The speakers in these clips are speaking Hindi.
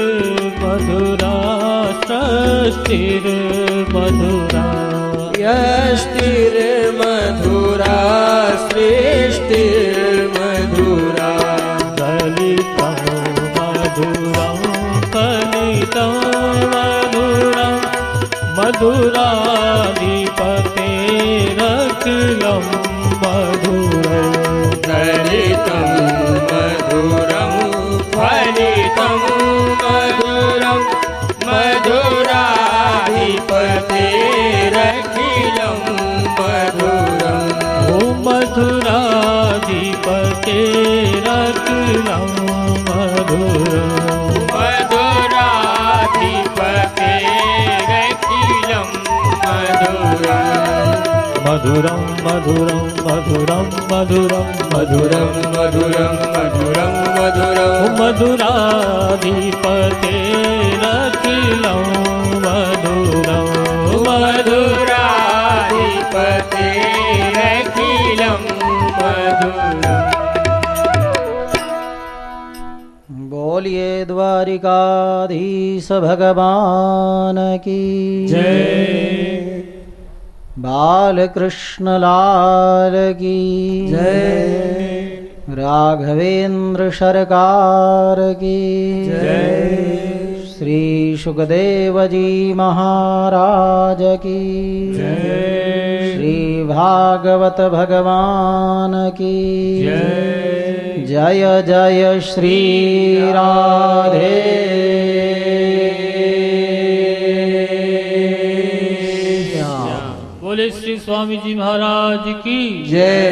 यष्टिर्मधुरा सृष्टिर्मधुरा यष्टिर्मधुरा सृष्टिर्मधुरा कलितं मधुरं कलितं मधुरं मधुराधिपतेरखिलं मधुरं कलितं मधुरं फलितं मधुरं मधुराधिपतेरखिलं मधुरं ओ मधुराधिपतेरखिलं मधुरं मधुराधिपतेरखिलं मधुरं मधुरं मधुरं मधुरं मधुरं मधुरं मधुरं मधुरं मधुरं मधुराधिपतेरखिलं मधुरं मधुराधिपतेरखिलं मधुरं। बोलिए द्वारिकाधीश भगवान की जय। बालकृष्ण लाल की जय। राघवेंद्र सरकार की जय। श्री सुखदेव जी महाराज की जय। श्री भागवत भगवान की जय। जय जय श्री राधे बोले श्री स्वामी जी महाराज की जय।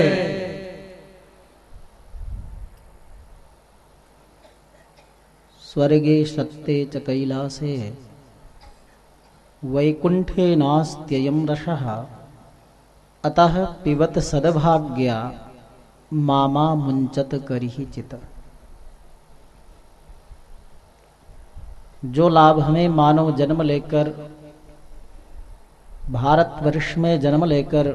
स्वर्गे सत्ते च कैलासे वैकुंठे नास्त्ययं रसः अतः पिबत सद्भाग्या मामा मुंचत करिहि चित। जो लाभ हमें मानव जन्म लेकर भारतवर्ष में जन्म लेकर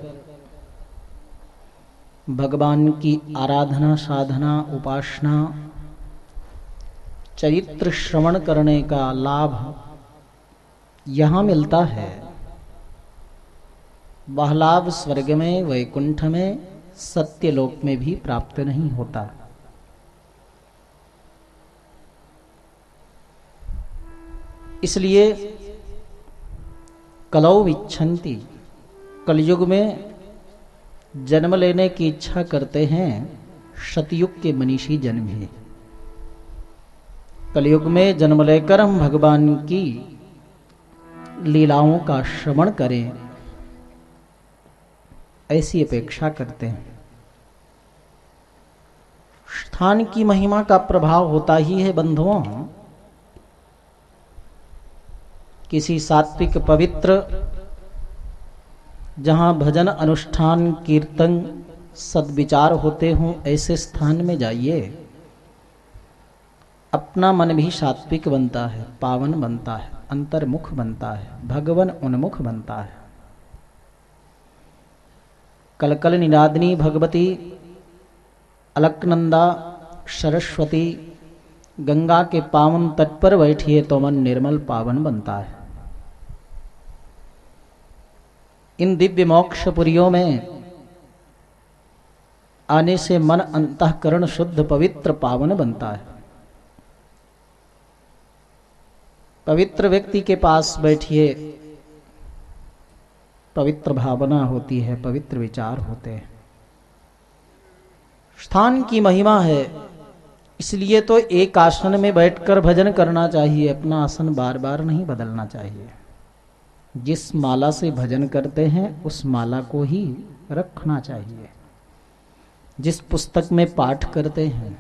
भगवान की आराधना साधना उपासना चरित्र श्रवण करने का लाभ यहाँ मिलता है, वह लाभ स्वर्ग में वैकुंठ में सत्यलोक में भी प्राप्त नहीं होता। इसलिए कलौ विच्छन्ति, कलयुग में जन्म लेने की इच्छा करते हैं सतयुग के मनीषी जन भी। कलयुग में जन्म लेकर हम भगवान की लीलाओं का श्रवण करें, ऐसी अपेक्षा करते हैं। स्थान की महिमा का प्रभाव होता ही है बंधुओं। किसी सात्विक पवित्र जहां भजन अनुष्ठान कीर्तन सद्विचार होते हों ऐसे स्थान में जाइए, अपना मन भी सात्विक बनता है, पावन बनता है, अंतर्मुख बनता है, भगवन उन्मुख बनता है। कलकल निनादिनी भगवती अलकनंदा सरस्वती गंगा के पावन तट पर बैठिए तो मन निर्मल पावन बनता है। इन दिव्य मोक्षपुरियों में आने से मन अंतःकरण शुद्ध पवित्र पावन बनता है। पवित्र व्यक्ति के पास बैठिए, पवित्र भावना होती है, पवित्र विचार होते हैं। स्थान की महिमा है, इसलिए तो एक आसन में बैठकर भजन करना चाहिए। अपना आसन बार बार नहीं बदलना चाहिए। जिस माला से भजन करते हैं उस माला को ही रखना चाहिए। जिस पुस्तक में पाठ करते हैं,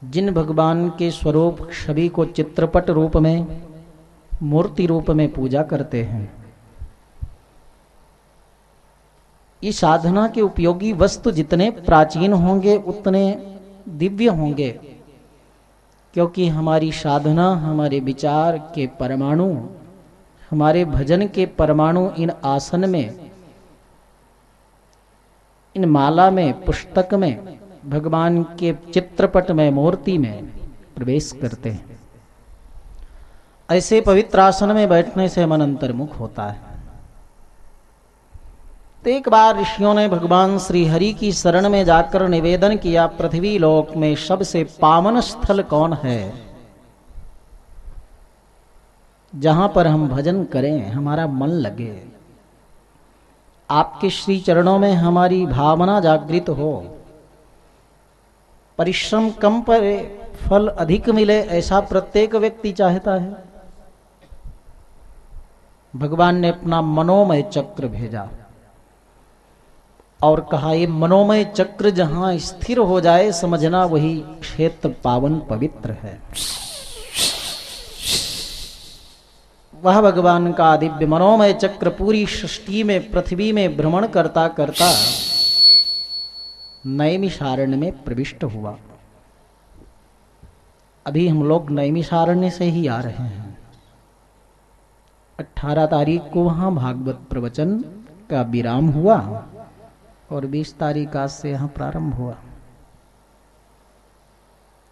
जिन भगवान के स्वरूप छवि को चित्रपट रूप में मूर्ति रूप में पूजा करते हैं, इस साधना के उपयोगी वस्तु जितने प्राचीन होंगे उतने दिव्य होंगे, क्योंकि हमारी साधना, हमारे विचार के परमाणु, हमारे भजन के परमाणु इन आसन में, इन माला में, पुस्तक में भगवान के चित्रपट में, मूर्ति में प्रवेश करते हैं। ऐसे पवित्र आसन में बैठने से मन अंतर्मुख होता है। तो एक बार ऋषियों ने भगवान श्री हरि की शरण में जाकर निवेदन किया, पृथ्वी लोक में सबसे पावन स्थल कौन है जहां पर हम भजन करें, हमारा मन लगे, आपके श्री चरणों में हमारी भावना जागृत हो, परिश्रम कम पर फल अधिक मिले, ऐसा प्रत्येक व्यक्ति चाहता है। भगवान ने अपना मनोमय चक्र भेजा और कहा, ये मनोमय चक्र जहां स्थिर हो जाए, समझना वही क्षेत्र पावन पवित्र है। वह भगवान का दिव्य मनोमय चक्र पूरी सृष्टि में, पृथ्वी में भ्रमण करता करता नैमिषारण्य में प्रविष्ट हुआ। अभी हम लोग नैमिषारण्य से ही आ रहे हैं। 18 तारीख को वहां भागवत प्रवचन का विराम हुआ और 20 तारीख आज से यहाँ प्रारंभ हुआ।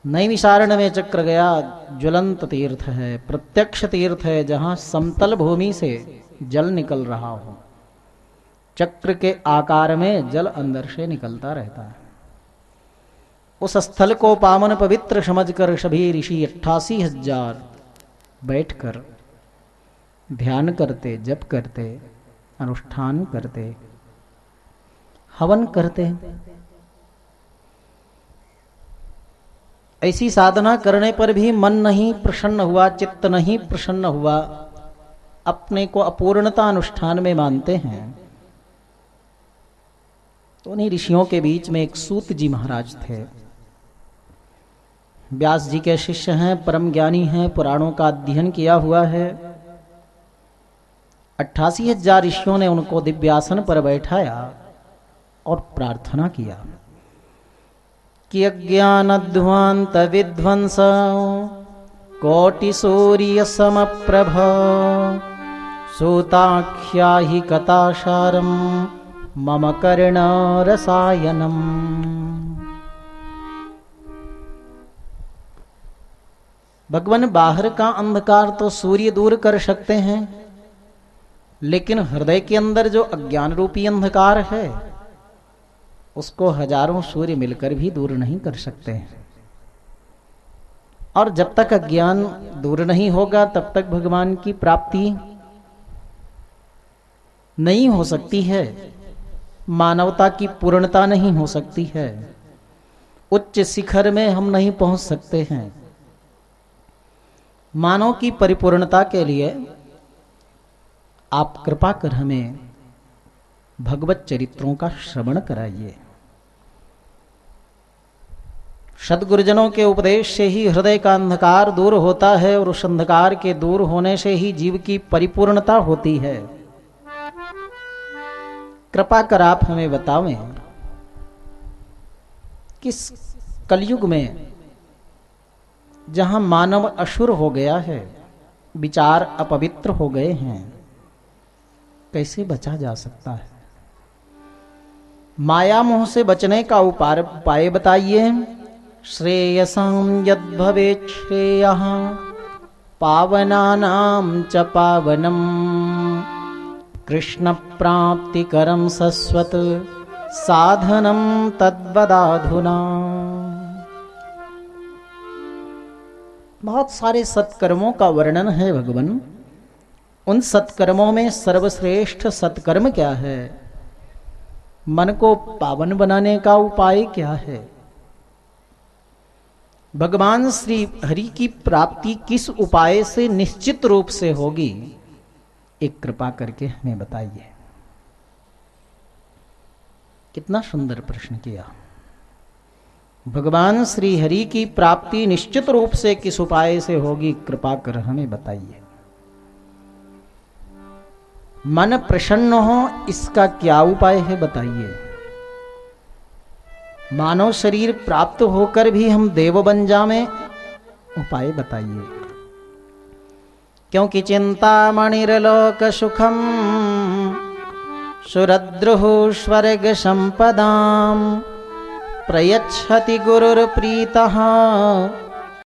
नैमिषारण्य में चक्र गया, ज्वलंत तीर्थ है, प्रत्यक्ष तीर्थ है, जहां समतल भूमि से जल निकल रहा हो। चक्र के आकार में जल अंदर से निकलता रहता है। उस स्थल को पावन पवित्र समझकर सभी ऋषि 88,000 बैठकर ध्यान करते, जप करते, अनुष्ठान करते, हवन करते। ऐसी साधना करने पर भी मन नहीं प्रसन्न हुआ, चित्त नहीं प्रसन्न हुआ, अपने को अपूर्णता अनुष्ठान में मानते हैं। तो उन्हीं ऋषियों के बीच में एक सूत जी महाराज थे। व्यास जी के शिष्य हैं, परम ज्ञानी हैं, पुराणों का अध्ययन किया हुआ है। 88,000 ऋषियों ने उनको दिव्यासन पर बैठाया और प्रार्थना किया कि अज्ञानध्वांत विध्वंस कोटि सूर्य समप्रभ सूताख्याहि कथासारम मम कर्ण रसायनम। भगवान बाहर का अंधकार तो सूर्य दूर कर सकते हैं, लेकिन हृदय के अंदर जो अज्ञान रूपी अंधकार है उसको हजारों सूर्य मिलकर भी दूर नहीं कर सकते हैं। और जब तक अज्ञान दूर नहीं होगा तब तक भगवान की प्राप्ति नहीं हो सकती है, मानवता की पूर्णता नहीं हो सकती है, उच्च शिखर में हम नहीं पहुंच सकते हैं। मानव की परिपूर्णता के लिए आप कृपा कर हमें भगवत चरित्रों का श्रवण कराइए। सद्गुरुजनों के उपदेश से ही हृदय का अंधकार दूर होता है और उस अंधकार के दूर होने से ही जीव की परिपूर्णता होती है। कृपा कर आप हमें बतावें, किस कलयुग में जहां मानव असुर हो गया है, विचार अपवित्र हो गए हैं, कैसे बचा जा सकता है? माया मोह से बचने का उपाय बताइए। श्रेयसां यद्भवेत् श्रेयः पावनानां च पावनम् कृष्ण प्राप्तिकरं सस्वत् साधनं तद्वदाधुना। बहुत सारे सत्कर्मों का वर्णन है भगवान। उन सत्कर्मों में सर्वश्रेष्ठ सत्कर्म क्या है? मन को पावन बनाने का उपाय क्या है? भगवान श्री हरि की प्राप्ति किस उपाय से निश्चित रूप से होगी? एक कृपा करके हमें बताइए। कितना सुंदर प्रश्न किया। भगवान श्री हरि की प्राप्ति निश्चित रूप से किस उपाय से होगी, कृपा कर हमें बताइए। मन प्रसन्न हो इसका क्या उपाय है, बताइए। मानव शरीर प्राप्त होकर भी हम देव बन जावें, उपाय बताइए। क्योंकि चिंतामणिर्लोक सुखम सुरद्रुः स्वर्ग संपदाम प्रयच्छति गुरुर्प्रीतः